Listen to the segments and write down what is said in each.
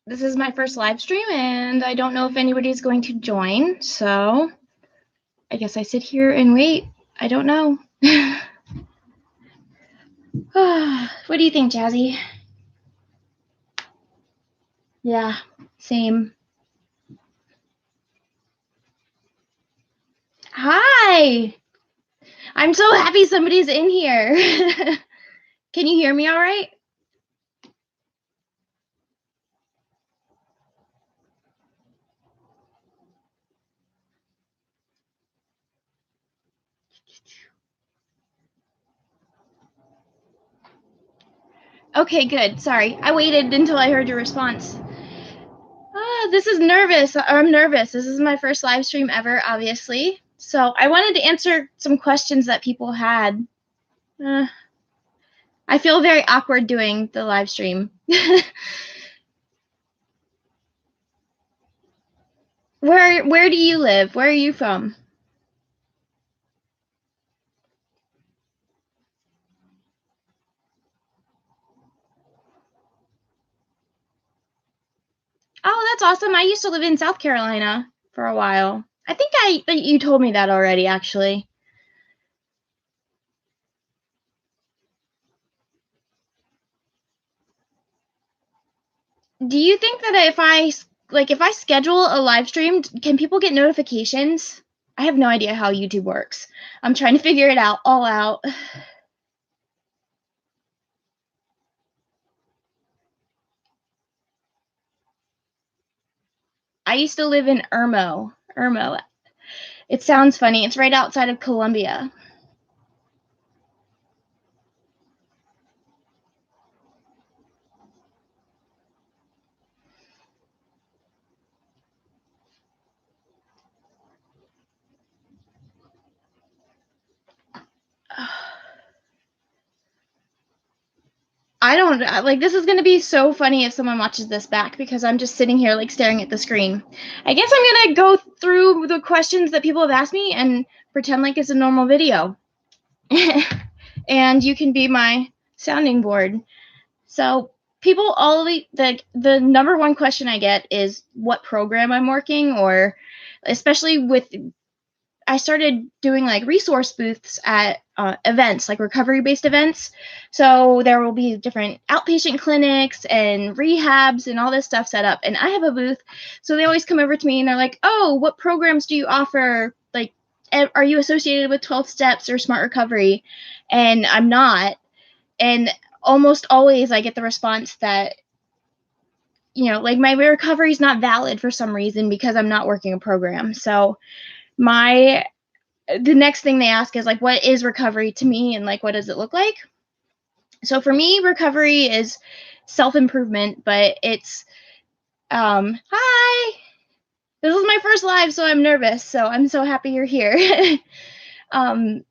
This is my first live stream, and I don't know if anybody's going to join, so I guess I sit here and wait. I don't know. What do you think, Jazzy? Yeah, same. Hi! I'm so happy somebody's in here. Can you hear me all right? Okay, good. Sorry. I waited until I heard your response. This is nervous. I'm nervous. This is my first live stream ever, obviously. So I wanted to answer some questions that people had. I feel very awkward doing the live stream. Where do you live? Where are you from? Oh, that's awesome. I used to live in South Carolina for a while. I think you told me that already, actually. Do you think that if I schedule a live stream, can people get notifications? I have no idea how YouTube works. I'm trying to figure it all out. I used to live in Irmo. Irmo. It sounds funny. It's right outside of Columbia. I don't like this is going to be so funny if someone watches this back because I'm just sitting here like staring at the screen. I guess I'm going to go through the questions that people have asked me and pretend like it's a normal video. And you can be my sounding board. So, people the number one question I get is what program I'm working, or especially with I started doing like resource booths at events, like recovery-based events. So there will be different outpatient clinics and rehabs and all this stuff set up. And I have a booth, so they always come over to me and they're like, "Oh, what programs do you offer? Like, are you associated with 12 Steps or Smart Recovery?" And I'm not. And almost always I get the response that, like my recovery is not valid for some reason because I'm not working a program. So the next thing they ask is like, what is recovery to me, and like, what does it look like? So for me, recovery is self-improvement, but it's hi, this is my first live, so I'm nervous, so I'm so happy you're here. I'm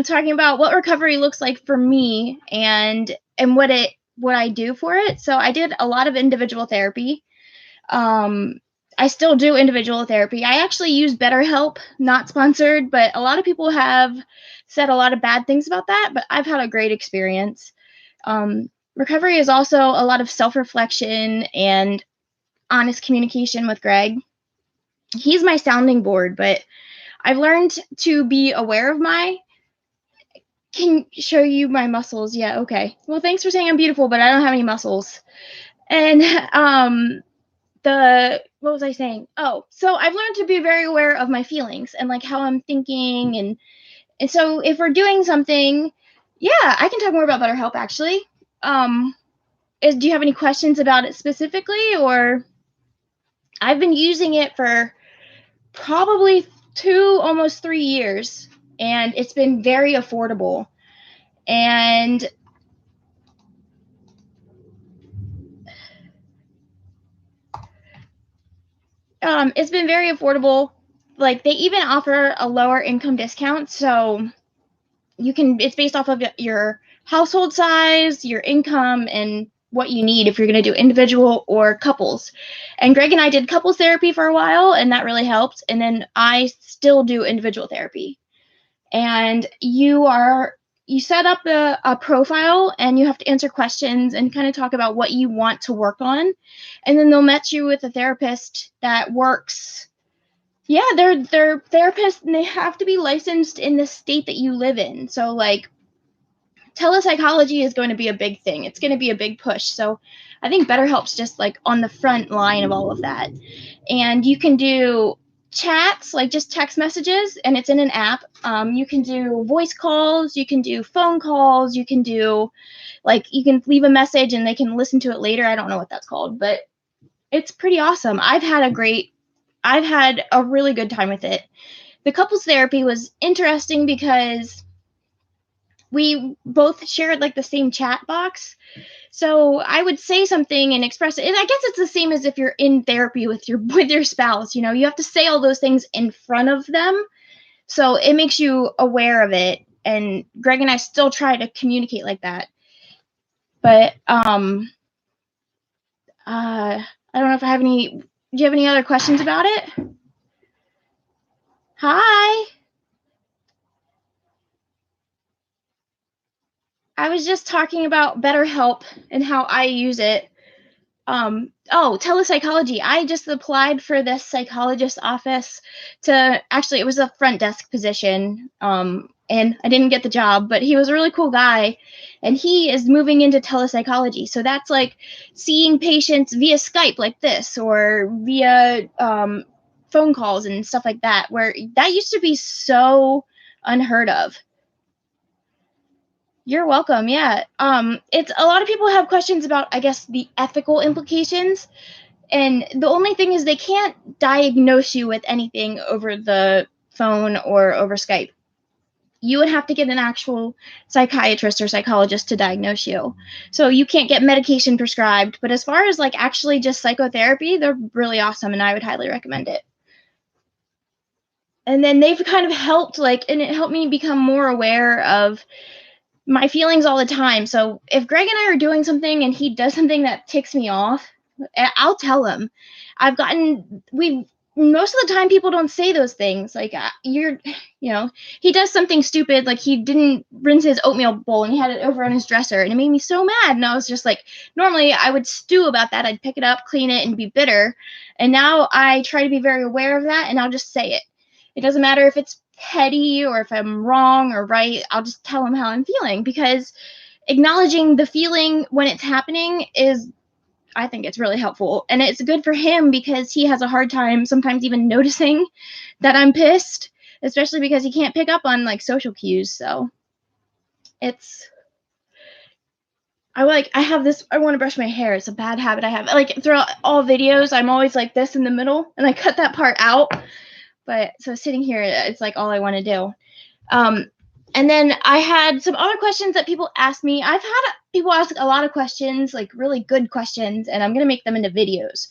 talking about what recovery looks like for me and what I do for it. So I did a lot of individual therapy. I still do individual therapy. I actually use BetterHelp, not sponsored, but a lot of people have said a lot of bad things about that, but I've had a great experience. Recovery is also a lot of self-reflection and honest communication with Greg. He's my sounding board, but I've learned to be aware of can show you my muscles. Yeah, okay. Well, thanks for saying I'm beautiful, but I don't have any muscles. And what was I saying? Oh, so I've learned to be very aware of my feelings and like how I'm thinking, and so if we're doing something, yeah, I can talk more about BetterHelp actually. Do you have any questions about it specifically, or I've been using it for probably almost 3 years, and it's been very affordable. And it's been very affordable. Like they even offer a lower income discount, so it's based off of your household size, your income, and what you need if you're going to do individual or couples. And Greg and I did couples therapy for a while, and that really helped. And then I still do individual therapy. And you set up a profile and you have to answer questions and kind of talk about what you want to work on, and then they'll match you with a therapist that works. Yeah, they're therapists, and they have to be licensed in the state that you live in. So like telepsychology is going to be a big thing. It's going to be a big push. So I think BetterHelp's just like on the front line of all of that. And you can do chats, like just text messages, and it's in an app. You can do voice calls, you can do phone calls, you can do like you can leave a message and they can listen to it later. I don't know what that's called, but it's pretty awesome. I've had a really good time with it. The couples therapy was interesting because we both shared like the same chat box. So I would say something and express it. And I guess it's the same as if you're in therapy with your spouse, you know. You have to say all those things in front of them. So it makes you aware of it. And Greg and I still try to communicate like that. But I don't know if I have any. Do you have any other questions about it? Hi. I was just talking about BetterHelp and how I use it. Telepsychology. I just applied for this psychologist office to actually, it was a front desk position. And I didn't get the job, but he was a really cool guy, and he is moving into telepsychology. So that's like seeing patients via Skype like this, or via phone calls and stuff like that, where that used to be so unheard of. You're welcome. Yeah. It's a lot of people have questions about, I guess, the ethical implications. And the only thing is they can't diagnose you with anything over the phone or over Skype. You would have to get an actual psychiatrist or psychologist to diagnose you. So you can't get medication prescribed. But as far as like actually just psychotherapy, they're really awesome, and I would highly recommend it. And then they've kind of helped, like, and it helped me become more aware of my feelings all the time. So if Greg and I are doing something and he does something that ticks me off, I'll tell him. We most of the time people don't say those things. Like he does something stupid, like he didn't rinse his oatmeal bowl and he had it over on his dresser, and it made me so mad. And I was just like, normally I would stew about that. I'd pick it up, clean it, and be bitter. And now I try to be very aware of that, and I'll just say it. It doesn't matter if it's petty or if I'm wrong or right. I'll just tell him how I'm feeling, because acknowledging the feeling when it's happening is, I think it's really helpful. And it's good for him because he has a hard time sometimes even noticing that I'm pissed, especially because he can't pick up on like social cues. So it's, I have this, I want to brush my hair. It's a bad habit I have. Like throughout all videos, I'm always like this in the middle, and I cut that part out. But so sitting here, it's like all I want to do. And then I had some other questions that people asked me. I've had people ask a lot of questions, like really good questions, and I'm going to make them into videos.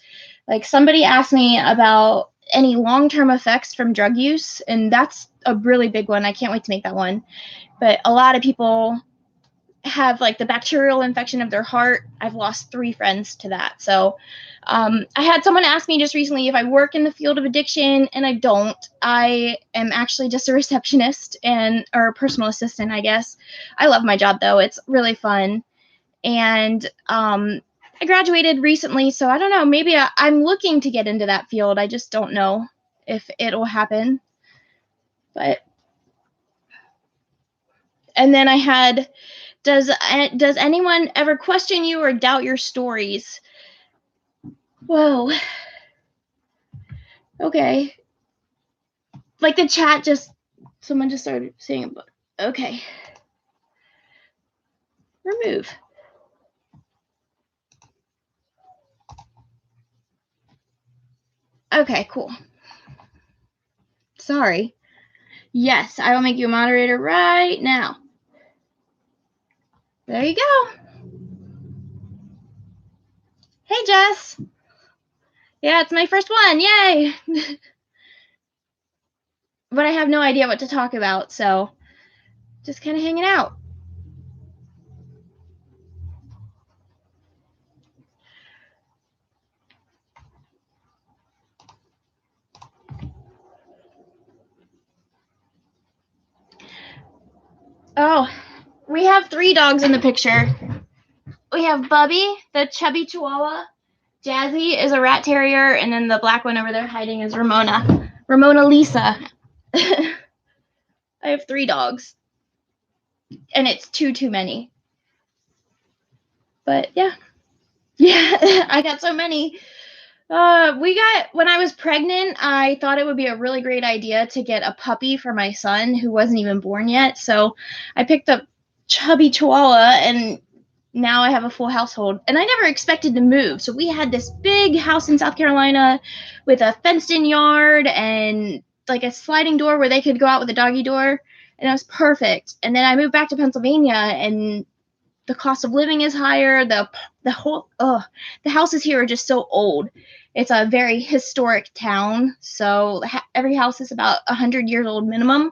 Like somebody asked me about any long-term effects from drug use, and that's a really big one. I can't wait to make that one. But a lot of people have like the bacterial infection of their heart. I've lost 3 friends to that. So I had someone ask me just recently if I work in the field of addiction, and I don't. I am actually just a receptionist or a personal assistant, I guess. I love my job though. It's really fun. And I graduated recently, so I don't know. Maybe I'm looking to get into that field. I just don't know if it'll happen. But and then I had, does anyone ever question you or doubt your stories? Whoa. Okay. Like the chat someone just started saying it, but okay. Remove. Okay, cool. Sorry. Yes, I will make you a moderator right now. There you go. Hey, Jess. Yeah, it's my first one. Yay. But I have no idea what to talk about, so just kind of hanging out. Oh, we have 3 dogs in the picture. We have Bubby, the chubby Chihuahua. Jazzy is a rat terrier, and then the black one over there hiding is Ramona. Ramona Lisa. I have 3 dogs. And it's too many. But yeah. Yeah, I got so many. When I was pregnant, I thought it would be a really great idea to get a puppy for my son who wasn't even born yet. So I picked up chubby Chihuahua, and now I have a full household. And I never expected to move. So we had this big house in South Carolina with a fenced-in yard and like a sliding door where they could go out with a doggy door. And it was perfect. And then I moved back to Pennsylvania, and the cost of living is higher. The houses here are just so old. It's a very historic town, so every house is about 100 years old minimum.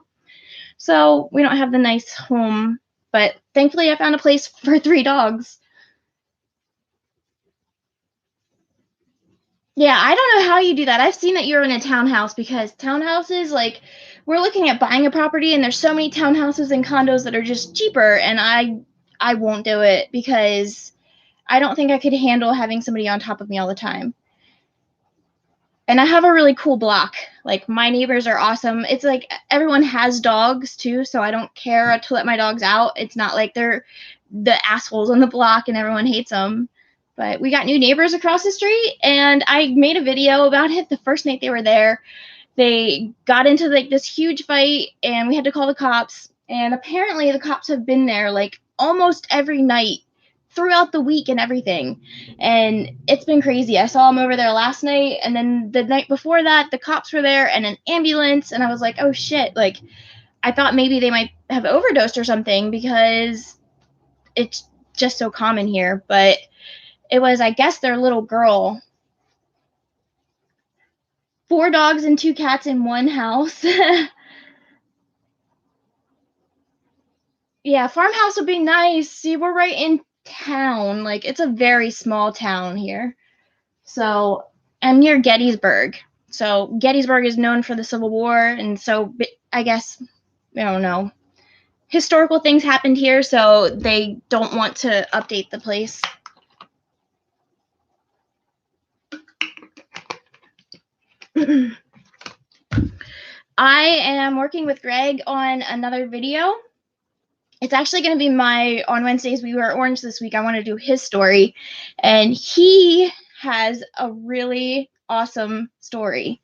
So we don't have the nice home, but thankfully I found a place for 3 dogs. Yeah, I don't know how you do that. I've seen that you're in a townhouse, because townhouses, like, we're looking at buying a property, and there's so many townhouses and condos that are just cheaper, and I won't do it because I don't think I could handle having somebody on top of me all the time. And I have a really cool block. Like, my neighbors are awesome. It's like everyone has dogs too, so I don't care to let my dogs out. It's not like they're the assholes on the block and everyone hates them. But we got new neighbors across the street, and I made a video about it the first night they were there. They got into like this huge fight, and we had to call the cops. And apparently the cops have been there like almost every night throughout the week and everything. And it's been crazy. I saw them over there last night, and then the night before that, the cops were there and an ambulance. And I was like, oh shit. Like, I thought maybe they might have overdosed or something, because it's just so common here. But it was, I guess, their little girl. 4 dogs and 2 cats in one house. Yeah, farmhouse would be nice. See, we're right in town. Like, it's a very small town here. So I'm near Gettysburg. So Gettysburg is known for the Civil War, and so I guess, I don't know, historical things happened here, so they don't want to update the place. I am working with Greg on another video. It's actually going to be on Wednesdays We Wear Orange this week. I want to do his story, and he has a really awesome story.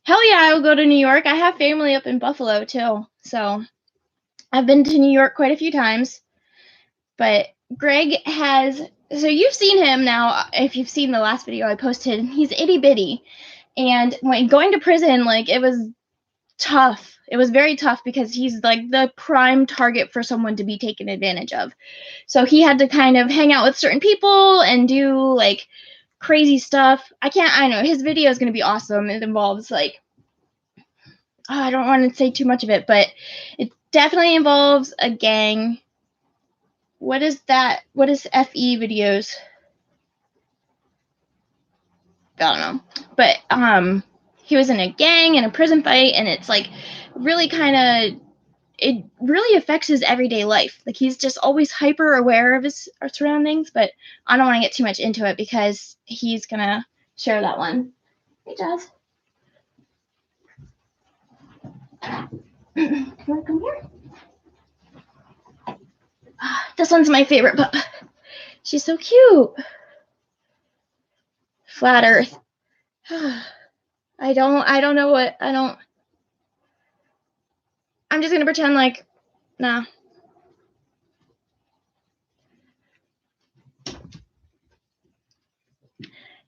Hell yeah, I will go to New York. I have family up in Buffalo too, so I've been to New York quite a few times. But Greg so you've seen him now. If you've seen the last video I posted, he's itty bitty, and when going to prison, like, it was tough. It was very tough, because he's like the prime target for someone to be taken advantage of. So he had to kind of hang out with certain people and do like crazy stuff. I know his video is going to be awesome. It involves like, I don't want to say too much of it, but it definitely involves a gang. What is that? What is FE videos? I don't know. But he was in a gang in a prison fight, and it's like really it really affects his everyday life. Like, he's just always hyper aware of his surroundings, but I don't want to get too much into it because he's gonna share that one. Hey, Jazz. You want to come here? This one's my favorite pup. She's so cute. Flat Earth. I don't know what, I'm just gonna pretend like, nah.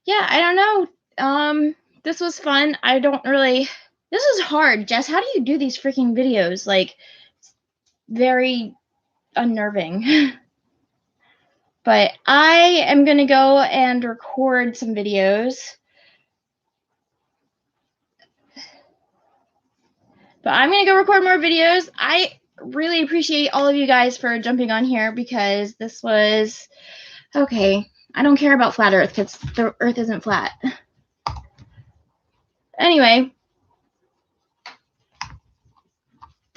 Yeah, I don't know. This was fun. This is hard, Jess. How do you do these freaking videos? Like, very unnerving. But I am gonna go and record some videos. But I'm gonna go record more videos. I really appreciate all of you guys for jumping on here, because this was okay. I don't care about flat Earth, because the Earth isn't flat. Anyway,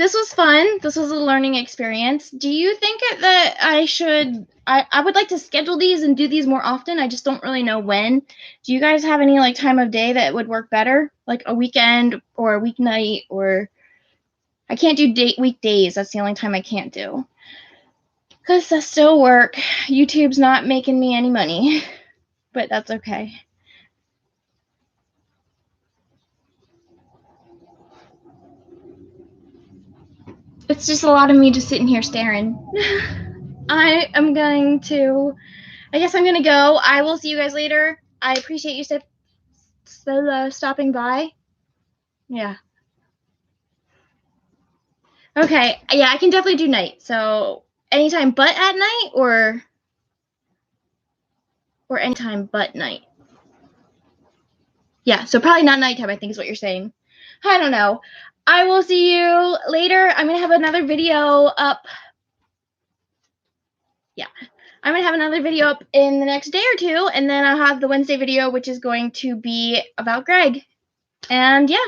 this was fun. This was a learning experience. Do you think that I would like to schedule these and do these more often. I just don't really know when. Do you guys have any like time of day that would work better? Like a weekend or a weeknight, or I can't do weekdays. That's the only time I can't do. Because I still work. YouTube's not making me any money, but that's okay. It's just a lot of me just sitting here staring. I guess I'm going to go. I will see you guys later. I appreciate you stopping by. Yeah. Okay. Yeah, I can definitely do night. So anytime but at night, or anytime but night. Yeah, so probably not nighttime, I think is what you're saying. I don't know. I will see you later. I'm going to have another video up. Yeah. I'm going to have another video up in the next day or two, and then I'll have the Wednesday video, which is going to be about Greg. And yeah,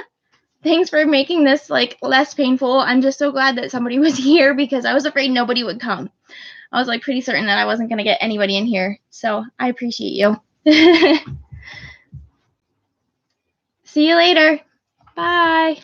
thanks for making this like less painful. I'm just so glad that somebody was here because I was afraid nobody would come. I was like pretty certain that I wasn't going to get anybody in here. So I appreciate you. See you later. Bye.